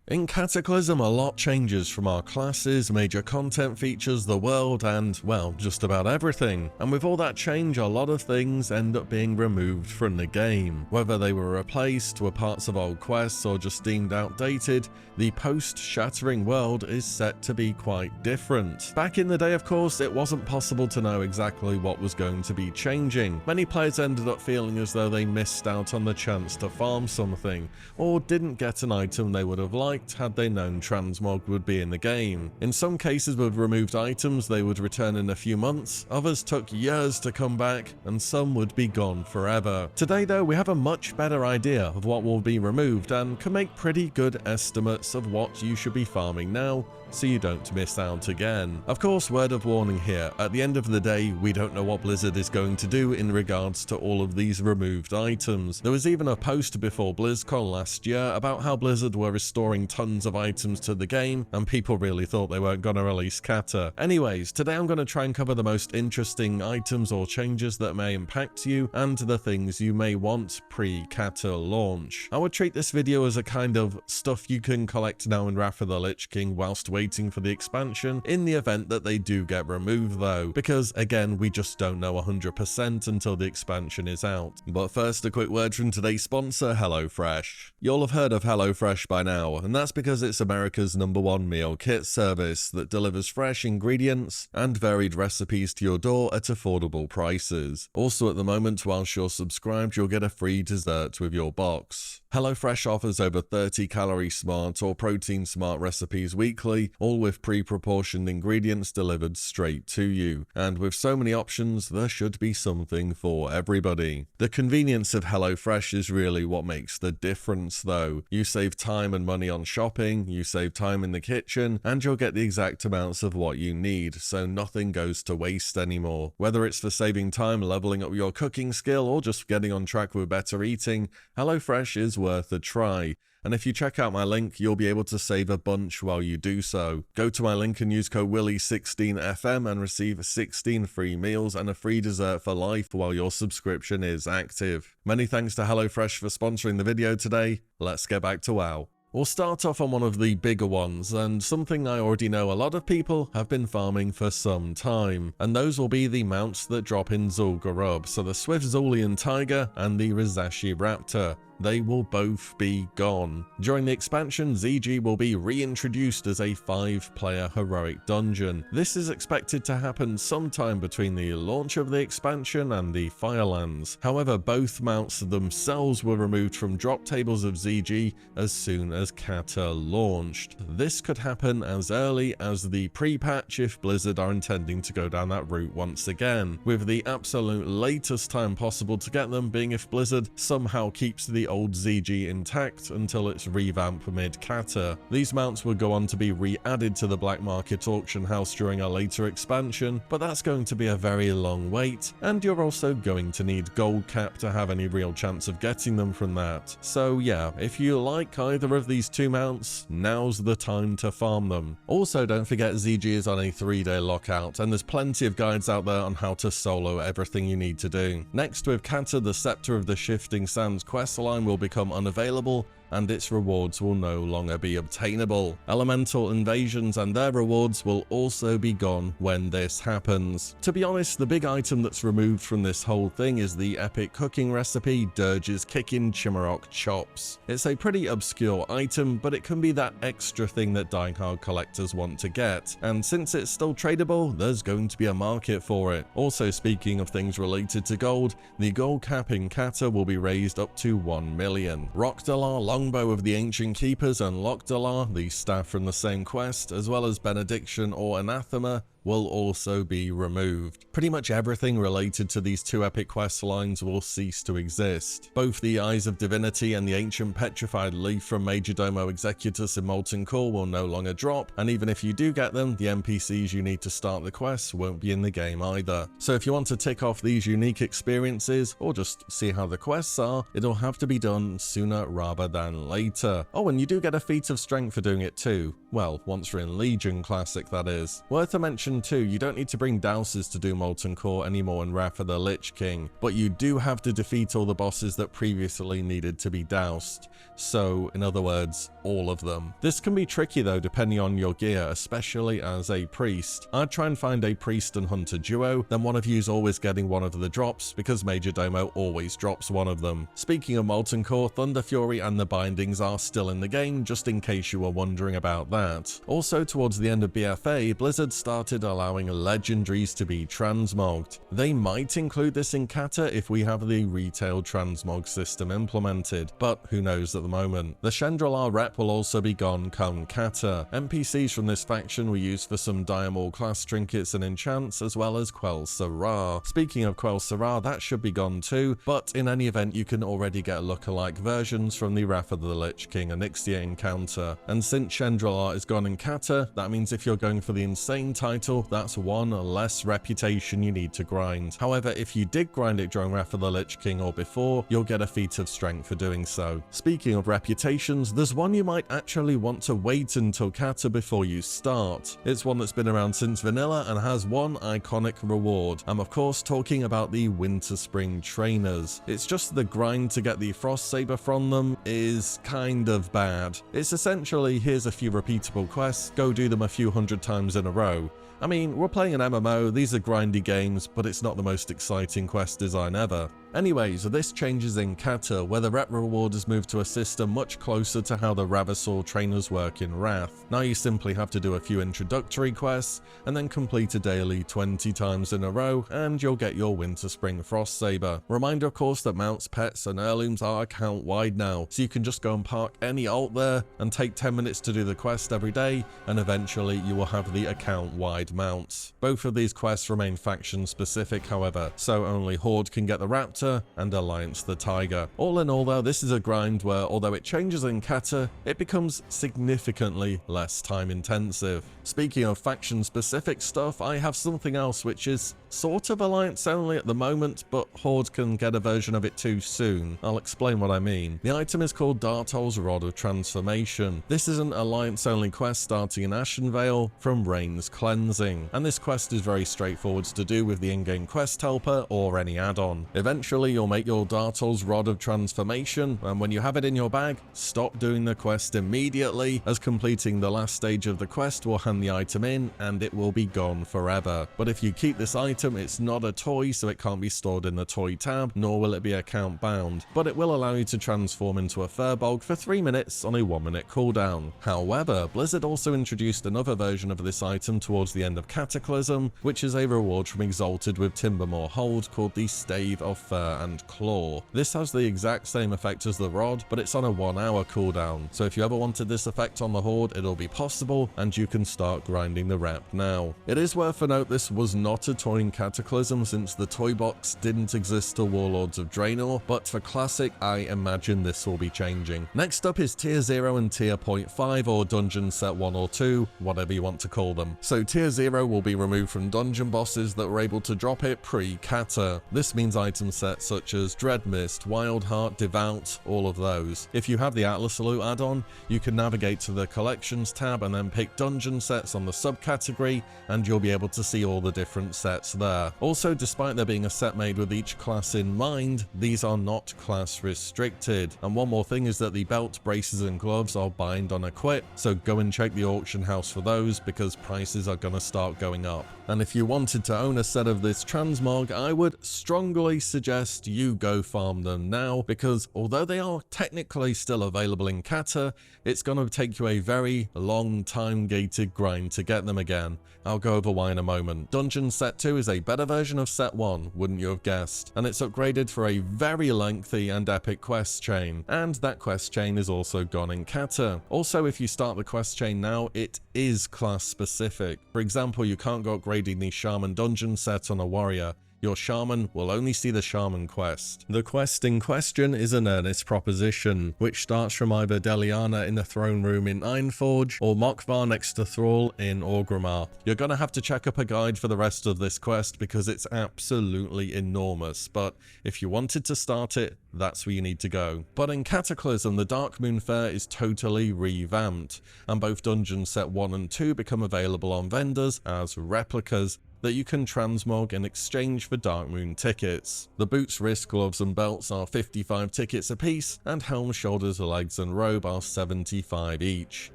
In Cataclysm, a lot changes from our classes, major content features, the world, and, well, just about everything. And with all that change, a lot of things end up being removed from the game. Whether they were replaced, were parts of old quests, or just deemed outdated, the post-shattering world is set to be quite different. Back in the day, of course, it wasn't possible to know exactly what was going to be changing. Many players ended up feeling as though they missed out on the chance to farm something, or didn't get an item they would have liked had they known transmog would be in the game. In some cases with removed items they would return in a few months, others took years to come back, and some would be gone forever. Today though, we have a much better idea of what will be removed and can make pretty good estimates of what you should be farming now, so you don't miss out again. Of course, word of warning here, at the end of the day, we don't know what Blizzard is going to do in regards to all of these removed items. There was even a post before BlizzCon last year about how Blizzard were restoring tons of items to the game, and people really thought they weren't going to release Cata. Anyways, today I'm going to try and cover the most interesting items or changes that may impact you, and the things you may want pre-Cata launch. I would treat this video as a kind of stuff you can collect now in Wrath of the Lich King whilst waiting for the expansion, in the event that they do get removed though, because again, we just don't know 100% until the expansion is out. But first, a quick word from today's sponsor, HelloFresh. You'll have heard of HelloFresh by now, and that's because it's America's #1 meal kit service that delivers fresh ingredients and varied recipes to your door at affordable prices. Also at the moment, whilst you're subscribed, you'll get a free dessert with your box. HelloFresh offers over 30 calorie smart or protein smart recipes weekly, all with pre-proportioned ingredients delivered straight to you. And with so many options, there should be something for everybody. The convenience of HelloFresh is really what makes the difference though. You save time and money on shopping, you save time in the kitchen, and you'll get the exact amounts of what you need, so nothing goes to waste anymore. Whether it's for saving time, leveling up your cooking skill, or just getting on track with better eating, HelloFresh is worth a try. And if you check out my link, you'll be able to save a bunch while you do so. Go to my link and use code WillE16FM and receive 16 free meals and a free dessert for life while your subscription is active. Many thanks to HelloFresh for sponsoring the video today. Let's get back to WoW. We'll start off on one of the bigger ones, and something I already know a lot of people have been farming for some time, and those will be the mounts that drop in Zul'Gurub, so the Swift Zulian Tiger and the Rizashi Raptor. They will both be gone. During the expansion, ZG will be reintroduced as a 5-player heroic dungeon. This is expected to happen sometime between the launch of the expansion and the Firelands. However, both mounts themselves were removed from drop tables of ZG as soon as Cata launched. This could happen as early as the pre-patch if Blizzard are intending to go down that route once again, with the absolute latest time possible to get them being if Blizzard somehow keeps the old ZG intact until its revamp mid-Cata. These mounts would go on to be re-added to the black market auction house during a later expansion, but that's going to be a very long wait, and you're also going to need gold cap to have any real chance of getting them from that. So yeah, if you like either of these two mounts, now's the time to farm them. Also, don't forget ZG is on a 3-day lockout, and there's plenty of guides out there on how to solo everything you need to do. Next, with Cata, the Scepter of the Shifting Sands questline will become unavailable, and its rewards will no longer be obtainable. Elemental invasions and their rewards will also be gone when this happens. To be honest, the big item that's removed from this whole thing is the epic cooking recipe, Dirge's Kickin' Chimarok Chops. It's a pretty obscure item, but it can be that extra thing that diehard collectors want to get, and since it's still tradable, there's going to be a market for it. Also, speaking of things related to gold, the gold cap in Cata will be raised up to 1 million. Rok'Dalar, Longbow of the Ancient Keepers, and Lok'Dalar, the staff from the same quest, as well as Benediction or Anathema, will also be removed. Pretty much everything related to these two epic quest lines will cease to exist. Both the Eyes of Divinity and the Ancient Petrified Leaf from Majordomo Executus in Molten Core will no longer drop, and even if you do get them, the NPCs you need to start the quests won't be in the game either. So if you want to tick off these unique experiences, or just see how the quests are, it'll have to be done sooner rather than later. Oh, and you do get a feat of strength for doing it too. Well, once you're in Legion Classic, that is. Worth a mention Faction 2, you don't need to bring douses to do Molten Core anymore in Wrath of the Lich King, but you do have to defeat all the bosses that previously needed to be doused. So, in other words, all of them. This can be tricky though depending on your gear, especially as a priest. I'd try and find a priest and hunter duo, then one of you is always getting one of the drops because Major Domo always drops one of them. Speaking of Molten Core, Thunder Fury and the bindings are still in the game, just in case you were wondering about that. Also, towards the end of BFA, Blizzard started allowing legendaries to be transmogged. They might include this in Cata if we have the retail transmog system implemented, but who knows at the moment. The Chandrila rep will also be gone come Cata. NPCs from this faction were used for some Diamol class trinkets and enchants, as well as Quell Sarah. Speaking of Quell Sarah, that should be gone too, but in any event you can already get lookalike versions from the Wrath of the Lich King Onyxia encounter. And since Chandrila is gone in Cata, that means if you're going for the insane title, that's one less reputation you need to grind. However, if you did grind it during Wrath of the Lich King or before, you'll get a feat of strength for doing so. Speaking of reputations, there's one you might actually want to wait until Cata before you start. It's one that's been around since vanilla and has one iconic reward. I'm of course talking about the Winter Spring Trainers. It's just the grind to get the Frost Saber from them is kind of bad. It's essentially, here's a few repeatable quests, go do them a few hundred times in a row. I mean, we're playing an MMO, these are grindy games, but it's not the most exciting quest design ever. Anyways, this changes in Cata, where the rep reward is moved to a system much closer to how the Ravasor trainers work in Wrath. Now you simply have to do a few introductory quests, and then complete a daily 20 times in a row, and you'll get your Winter Spring Frost Saber. Reminder of course that mounts, pets, and heirlooms are account wide now, so you can just go and park any alt there, and take 10 minutes to do the quest every day, and eventually you will have the account wide mounts. Both of these quests remain faction specific however, so only Horde can get the Raptor, and Alliance the Tiger. All in all though, this is a grind where, although it changes in Cata, it becomes significantly less time intensive. Speaking of faction specific stuff, I have something else which is sort of Alliance only at the moment, but Horde can get a version of it too soon. I'll explain what I mean. The item is called Dartol's Rod of Transformation. This is an Alliance only quest starting in Ashenvale from Rain's Cleansing, and this quest is very straightforward to do with the in-game quest helper or any add-on. Eventually you'll make your Dartol's Rod of Transformation, and when you have it in your bag, stop doing the quest immediately, as completing the last stage of the quest will hand the item in and it will be gone forever. But if you keep this item, it's not a toy, so it can't be stored in the toy tab, nor will it be account bound, but it will allow you to transform into a Furbolg for 3 minutes on a 1-minute cooldown. However, Blizzard also introduced another version of this item towards the end of Cataclysm, which is a reward from Exalted with Timbermoor Hold called the Stave of Fur and Claw. This has the exact same effect as the rod, but it's on a 1-hour cooldown, so if you ever wanted this effect on the Horde, it'll be possible, and you can start grinding the rep now. It is worth a note this was not a toy in Cataclysm, since the toy box didn't exist to Warlords of Draenor, but for Classic I imagine this will be changing. Next up is Tier 0 and Tier 0.5 or Dungeon Set 1 or 2, whatever you want to call them. So Tier 0 will be removed from dungeon bosses that were able to drop it pre-Cata. This means item sets such as Dreadmist, Wildheart, Devout, all of those. If you have the Atlas Loot add-on, you can navigate to the Collections tab and then pick dungeon sets on the subcategory, and you'll be able to see all the different sets there. Also, despite there being a set made with each class in mind, these are not class restricted. And one more thing is that the belt, braces and gloves are bind on equip, so go and check the auction house for those because prices are gonna start going up. And if you wanted to own a set of this transmog, I would strongly suggest you go farm them now, because although they are technically still available in Cata, it's gonna take you a very long time gated grind to get them again. I'll go over why in a moment. Dungeon Set 2 is a better version of Set 1, wouldn't you have guessed? And it's upgraded for a very lengthy and epic quest chain, and that quest chain is also gone in Cata. Also, if you start the quest chain now, it is class specific. For example, you can't go upgrading the Shaman Dungeon set on a warrior. your shaman will only see the shaman quest. The quest in question is an earnest proposition, which starts from either Deliana in the throne room in Ironforge or Mokvar next to Thrall in Orgrimmar. You're gonna have to check up a guide for the rest of this quest because it's absolutely enormous, but if you wanted to start it, that's where you need to go. But in Cataclysm, the Darkmoon Fair is totally revamped, and both Dungeons Set 1 and 2 become available on vendors as replicas that you can transmog in exchange for Darkmoon tickets. The boots, wrists, gloves and belts are 55 tickets apiece, and helm, shoulders, legs and robe are 75 each.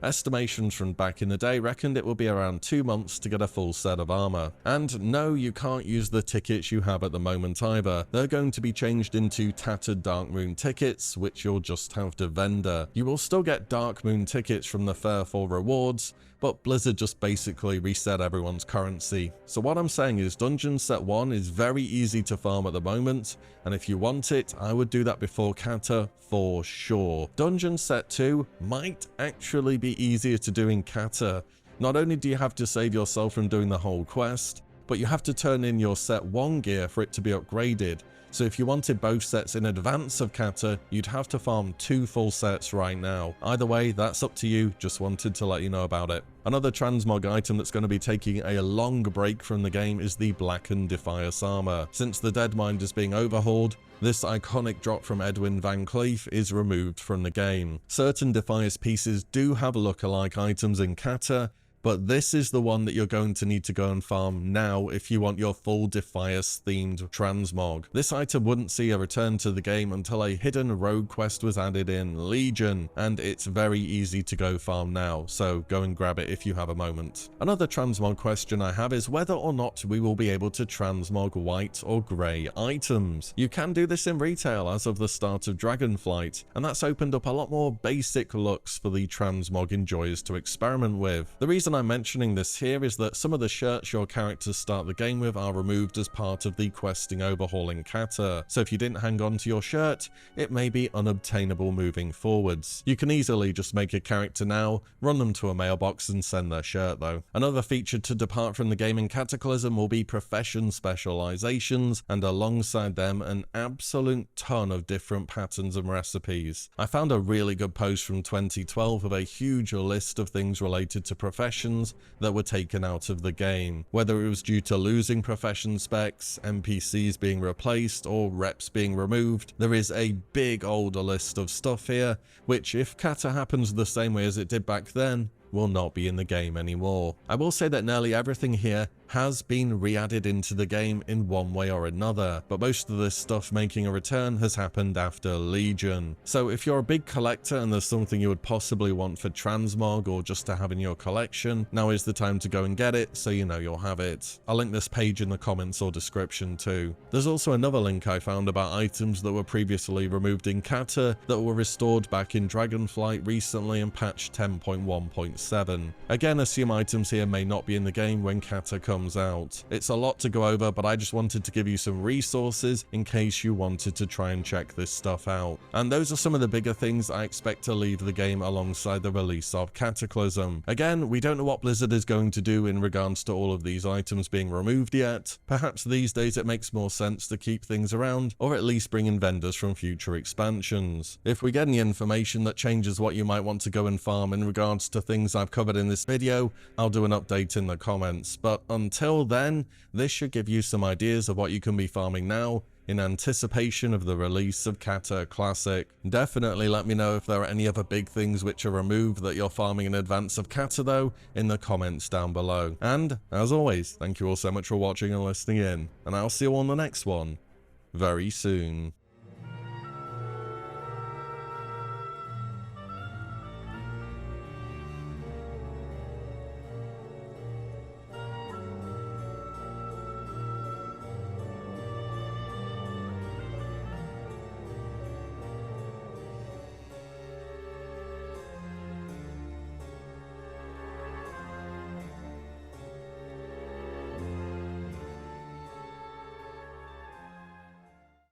Estimations from back in the day reckoned it will be around 2 months to get a full set of armor. And no, you can't use the tickets you have at the moment either. They're going to be changed into tattered Darkmoon tickets, which you'll just have to vendor. You will still get Darkmoon tickets from the fair for rewards, but Blizzard just basically reset everyone's currency. So what I'm saying is Dungeons Set 1 is very easy to farm at the moment, and if you want it, I would do that before Cata for sure. Dungeons Set 2 might actually be easier to do in Cata. Not only do you have to save yourself from doing the whole quest, but you have to turn in your Set 1 gear for it to be upgraded. So if you wanted both sets in advance of Cata, you'd have to farm 2 full sets right now. Either way, that's up to you, just wanted to let you know about it. Another transmog item that's going to be taking a long break from the game is the Blackened Defias armor. Since the Deadmind is being overhauled, this iconic drop from Edwin Van Cleef is removed from the game. Certain Defias pieces do have look-alike items in Cata, but this is the one that you're going to need to go and farm now if you want your full Defias themed transmog. This item wouldn't see a return to the game until a hidden rogue quest was added in Legion, and it's very easy to go farm now, so go and grab it if you have a moment. Another transmog question I have is whether or not we will be able to transmog white or grey items. You can do this in retail as of the start of Dragonflight, and that's opened up a lot more basic looks for the transmog enjoyers to experiment with. The reason I'm mentioning this here is that some of the shirts your characters start the game with are removed as part of the questing overhaul in Cata, so if you didn't hang on to your shirt, it may be unobtainable moving forwards. You can easily just make a character now, run them to a mailbox and send their shirt though. Another feature to depart from the game in Cataclysm will be profession specializations, and alongside them an absolute ton of different patterns and recipes. I found a really good post from 2012 with a huge list of things related to professions that were taken out of the game, whether it was due to losing profession specs, NPCs being replaced, or reps being removed. There is a big old list of stuff here, which if Cata happens the same way as it did back then, will not be in the game anymore. I will say that nearly everything here has been re-added into the game in one way or another, but most of this stuff making a return has happened after Legion. So if you're a big collector and there's something you would possibly want for transmog or just to have in your collection, now is the time to go and get it so you know you'll have it. I'll link this page in the comments or description too. There's also another link I found about items that were previously removed in Cata that were restored back in Dragonflight recently in patch 10.1.7. Again, assume items here may not be in the game when Cata comes out. It's a lot to go over, but I just wanted to give you some resources in case you wanted to try and check this stuff out. And those are some of the bigger things I expect to leave the game alongside the release of Cataclysm. Again, we don't know what Blizzard is going to do in regards to all of these items being removed yet. Perhaps these days it makes more sense to keep things around, or at least bring in vendors from future expansions. If we get any information that changes what you might want to go and farm in regards to things I've covered in this video, I'll do an update in the comments. But until then, this should give you some ideas of what you can be farming now in anticipation of the release of Cata Classic. Definitely let me know if there are any other big things which are removed that you're farming in advance of Cata though, in the comments down below. And, as always, thank you all so much for watching and listening in, and I'll see you on the next one very soon.